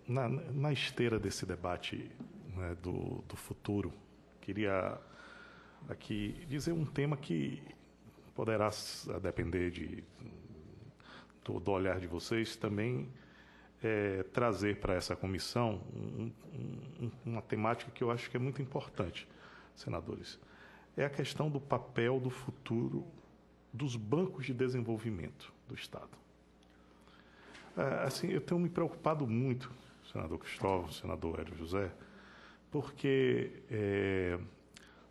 Na esteira desse debate, né, do futuro, queria aqui dizer um tema que poderá depender do olhar de vocês também, trazer para essa comissão uma temática que eu acho que é muito importante, senadores. É a questão do papel do futuro dos bancos de desenvolvimento do Estado. Assim, eu tenho me preocupado muito, senador Cristóvão, senador Hélio José, porque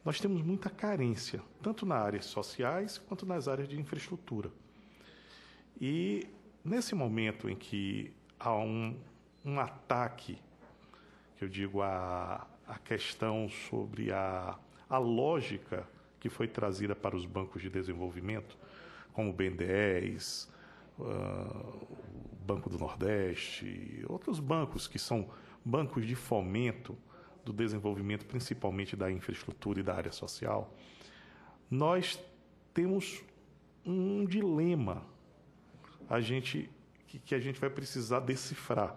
nós temos muita carência, tanto nas áreas sociais quanto nas áreas de infraestrutura. E nesse momento em que há um ataque, que eu digo, a questão sobre a lógica que foi trazida para os bancos de desenvolvimento, como o BNDES, o Banco do Nordeste, outros bancos que são bancos de fomento do desenvolvimento, principalmente da infraestrutura e da área social, nós temos um dilema que a gente vai precisar decifrar.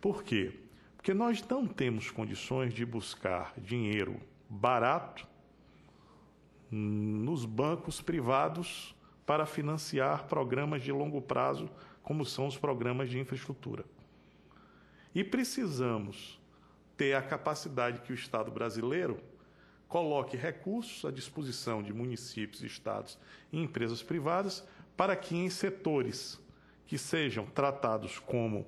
Por quê? Porque nós não temos condições de buscar dinheiro barato nos bancos privados para financiar programas de longo prazo, como são os programas de infraestrutura. E precisamos ter a capacidade que o Estado brasileiro coloque recursos à disposição de municípios, estados e empresas privadas para que em setores que sejam tratados como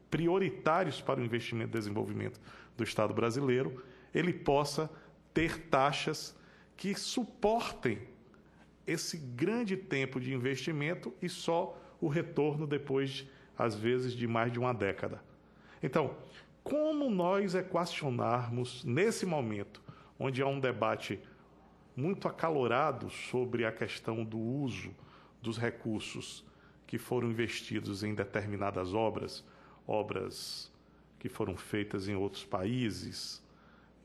prioritários para o investimento e desenvolvimento do Estado brasileiro, ele possa ter taxas que suportem esse grande tempo de investimento e só o retorno depois, às vezes, de mais de uma década. Então, como nós equacionarmos, nesse momento, onde há um debate muito acalorado sobre a questão do uso dos recursos que foram investidos em determinadas obras que foram feitas em outros países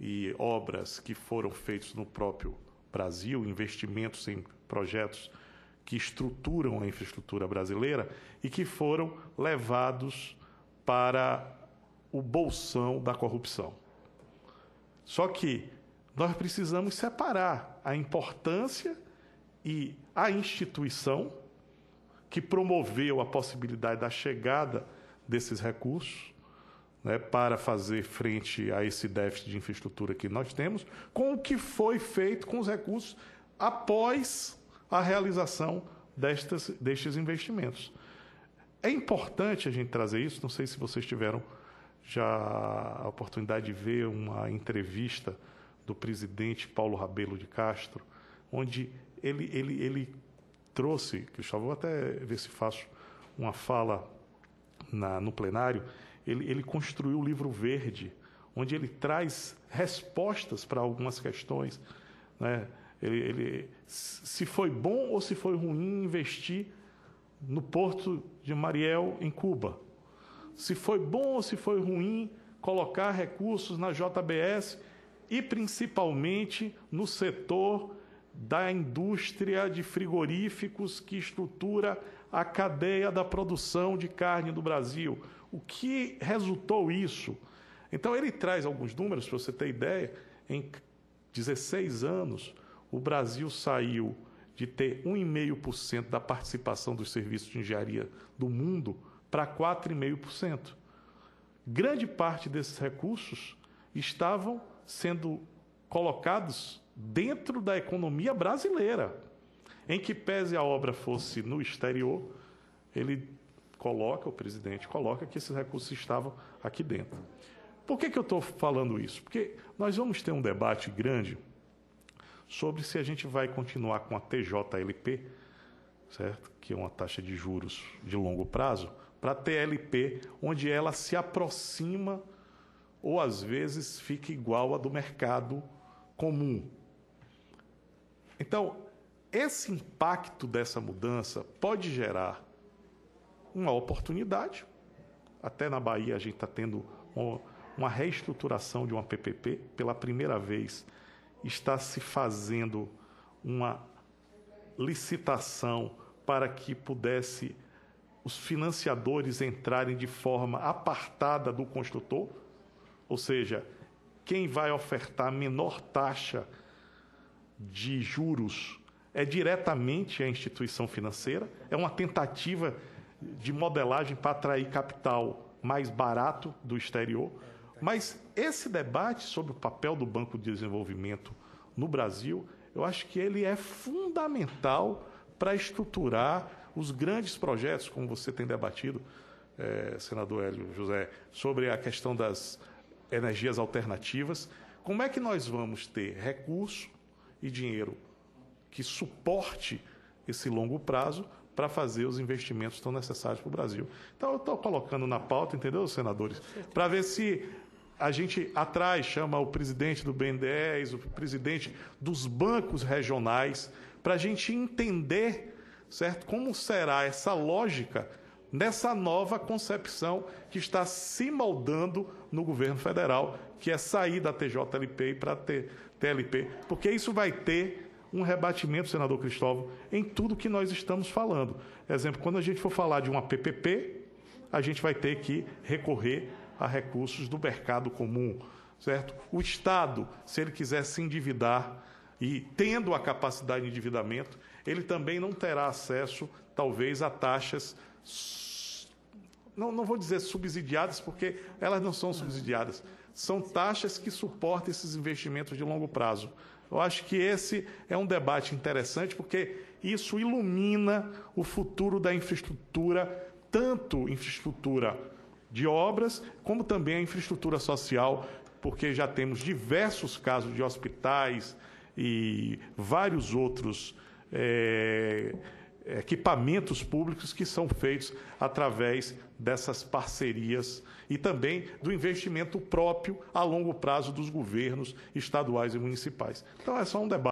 e obras que foram feitas no próprio Brasil, investimentos em projetos que estruturam a infraestrutura brasileira e que foram levados para o bolsão da corrupção. Só que nós precisamos separar a importância e a instituição que promoveu a possibilidade da chegada desses recursos, né, para fazer frente a esse déficit de infraestrutura que nós temos, com o que foi feito com os recursos após a realização destes investimentos. É importante a gente trazer isso, não sei se vocês tiveram já a oportunidade de ver uma entrevista do presidente Paulo Rabelo de Castro, onde ele trouxe, Cristóvão, vou até ver se faço uma fala no plenário, ele construiu o livro verde, onde ele traz respostas para algumas questões, né? Se foi bom ou se foi ruim investir no Porto de Mariel, em Cuba. Se foi bom ou se foi ruim colocar recursos na JBS e, principalmente, no setor da indústria de frigoríficos que estrutura a cadeia da produção de carne do Brasil. O que resultou isso? Então, ele traz alguns números, para você ter ideia. Em 16 anos, o Brasil saiu de ter 1,5% da participação dos serviços de engenharia do mundo para 4,5%. Grande parte desses recursos estavam sendo colocados dentro da economia brasileira. Em que pese a obra fosse no exterior, o presidente coloca que esses recursos estavam aqui dentro. Por que eu estou falando isso? Porque nós vamos ter um debate grande sobre se a gente vai continuar com a TJLP, certo? Que é uma taxa de juros de longo prazo, para a TLP, onde ela se aproxima ou, às vezes, fica igual à do mercado comum. Então, esse impacto dessa mudança pode gerar uma oportunidade. Até na Bahia a gente está tendo uma reestruturação de uma PPP. Pela primeira vez está se fazendo uma licitação para que pudesse os financiadores entrarem de forma apartada do construtor, ou seja, quem vai ofertar a menor taxa de juros é diretamente a instituição financeira, é uma tentativa de modelagem para atrair capital mais barato do exterior. Mas esse debate sobre o papel do Banco de Desenvolvimento no Brasil, eu acho que ele é fundamental para estruturar os grandes projetos, como você tem debatido, senador Hélio José, sobre a questão das energias alternativas. Como é que nós vamos ter recurso e dinheiro que suporte esse longo prazo para fazer os investimentos tão necessários para o Brasil? Então, eu estou colocando na pauta, entendeu, senadores? Para ver se a gente atrás chama o presidente do BNDES, o presidente dos bancos regionais, para a gente entender, certo, como será essa lógica nessa nova concepção que está se moldando no governo federal, que é sair da TJLP para a TLP, porque isso vai ter um rebatimento, senador Cristóvão, em tudo que nós estamos falando. Exemplo, quando a gente for falar de uma PPP, a gente vai ter que recorrer a recursos do mercado comum, certo? O Estado, se ele quiser se endividar e tendo a capacidade de endividamento, ele também não terá acesso, talvez, a taxas, não vou dizer subsidiadas, porque elas não são subsidiadas, são taxas que suportam esses investimentos de longo prazo. Eu acho que esse é um debate interessante, porque isso ilumina o futuro da infraestrutura, tanto infraestrutura de obras, como também a infraestrutura social, porque já temos diversos casos de hospitais e vários outros equipamentos públicos que são feitos através dessas parcerias e também do investimento próprio a longo prazo dos governos estaduais e municipais. Então, é só um debate.